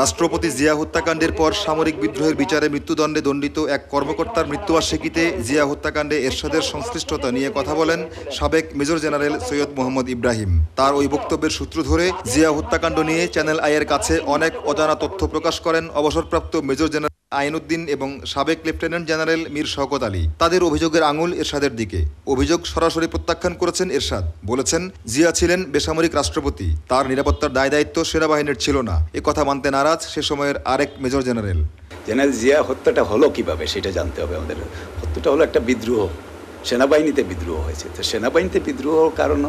রাষ্ট্রপতি জিয়া হত্যাকাণ্ডের পর সামরিক বিদ্রোহের বিচারে মৃত্যুদণ্ডে দণ্ডিত এক কর্মকর্তার মৃত্যুবার্ষিকীতে জিয়া হত্যাকাণ্ডে এরশাদের সংশ্লিষ্টতা নিয়ে কথা বলেন সাবেক মেজর জেনারেল সৈয়দ মোহাম্মদ ইব্রাহিম। তার ওই বক্তব্যের সূত্র ধরে জিয়া হত্যাকাণ্ড নিয়ে চ্যানেল আইয়ের কাছে অনেক অজানা তথ্য প্রকাশ করেন অবসরপ্রাপ্ত মেজর জেনারেল আইনউদ্দিন এবং সাবেক লেফটেন্যান্ট জেনারেল মীর শওকত আলী। তাদের অভিযোগের আঙুল এরশাদের দিকে। অভিযোগ সরাসরি প্রত্যাখ্যান করেছেন এরশাদ। বলেছেন, জিয়া ছিলেন বেসামরিক রাষ্ট্রপতি, তার নিরাপত্তার দায় দায়িত্ব সেনাবাহিনীর ছিল না। এ কথা মানতে নারাজ সে সময়ের আরেক মেজর জেনারেল। জেনারেল জিয়া হত্যাটা হলো কিভাবে সেটা জানতে হবে আমাদের। হত্যাটা হলো একটা বিদ্রোহ, সেনাবাহিনীতে বিদ্রোহ হয়েছে। তো সেনাবাহিনীতে বিদ্রোহ কারণ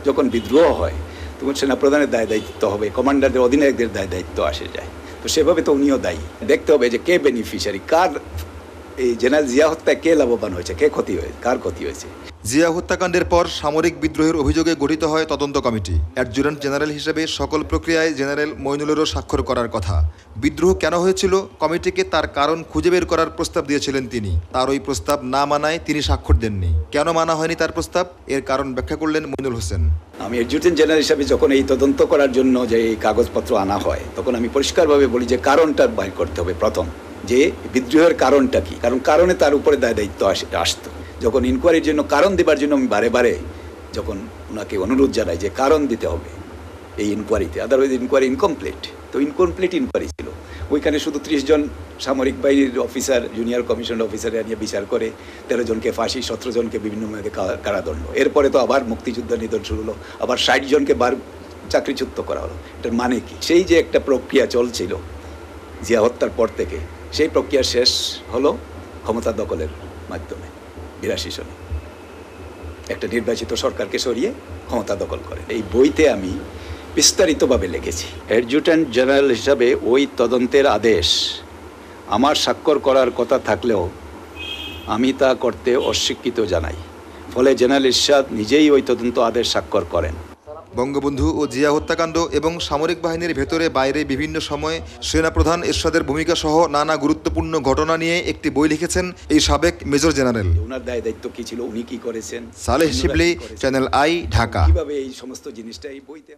যখন বিদ্রোহ হয় তখন সেনাপ্রধানের দায় দায়িত্ব হবে, কমান্ডারদের অধিনায়কদের দায় দায়িত্ব আসে যায়। তো সেভাবে তো উনিও দায়ী। দেখতে হবে যে কে বেনিফিশিয়ারি, কার এই জেনারেল জিয়া হত্যায় কে লাভবান হয়েছে, কে ক্ষতি হয়েছে, কার ক্ষতি হয়েছে। জিয়া হত্যাকাণ্ডের পর সামরিক বিদ্রোহের অভিযোগে গঠিত হয় তদন্ত কমিটি। অ্যাডজুটেন্ট জেনারেল হিসেবে সকল প্রক্রিয়ায় জেনারেল মইনুলেরও স্বাক্ষর করার কথা। বিদ্রোহ কেন হয়েছিল কমিটিকে তার কারণ খুঁজে বের করার প্রস্তাব দিয়েছিলেন তিনি। তার ওই প্রস্তাব না মানায় তিনি স্বাক্ষর দেননি। কেন মানা হয়নি তার প্রস্তাব, এর কারণ ব্যাখ্যা করলেন মইনুল হোসেন। আমি অ্যাডজুটেন্ট জেনারেল হিসাবে যখন এই তদন্ত করার জন্য যে এই কাগজপত্র আনা হয় তখন আমি পরিষ্কারভাবে বলি যে কারণটা বাইর করতে হবে। প্রথম যে বিদ্রোহের কারণটা কি, কারণে তার উপরে দায় দায়িত্ব আসতো। যখন ইনকোয়ারির জন্য কারণ দেবার জন্য আমি বারে বারে যখন ওনাকে অনুরোধ জানাই যে কারণ দিতে হবে এই ইনকোয়ারিতে, আদারওয়াইজ ইনকোয়ারি ইনকমপ্লিট। তো ইনকমপ্লিট ইনকোয়ারি ছিল। ওইখানে শুধু 30 জন সামরিক বাহিনীর অফিসার, জুনিয়র কমিশন অফিসার নিয়ে বিচার করে 13 জনকে ফাঁসি, 17 জনকে বিভিন্ন মেয়াদে কারাদণ্ড। এরপরে তো আবার মুক্তিযুদ্ধ নিধন শুরু হলো, আবার 60 জনকে চাকরিচ্যুত করা হলো। এটার মানে কি? সেই যে একটা প্রক্রিয়া চলছিল জিয়া হত্যার পর থেকে, সেই প্রক্রিয়া শেষ হলো ক্ষমতা দখলের মাধ্যমে 82 সনে একটা নির্বাচিত সরকারকে সরিয়ে ক্ষমতা দখল করে। এই বইতে আমি বিস্তারিতভাবে লিখেছি। অ্যাডজুটেন্ট জেনারেল হিসাবে ওই তদন্তের আদেশ আমার স্বাক্ষর করার কথা থাকলেও আমি তা করতে অস্বীকৃত জানাই। ফলে জেনারেল ইরশাদ নিজেই ওই তদন্ত আদেশ স্বাক্ষর করেন। বঙ্গবন্ধু ও জিয়া হত্যাকাণ্ড এবং সামরিক বাহিনীর ভেতরে বাইরে বিভিন্ন সময়ে সেনাপ্রধান এরশাদের ভূমিকা সহ নানা গুরুত্বপূর্ণ ঘটনা নিয়ে একটি বই লিখেছেন এই সাবেক মেজর জেনারেল। ওনার দায় দায়িত্ব কি ছিল, উনি কি করেছেন। সালেহ শিবলি, চ্যানেল আই, ঢাকা। কিভাবে এই সমস্ত জিনিসটা এই বইতে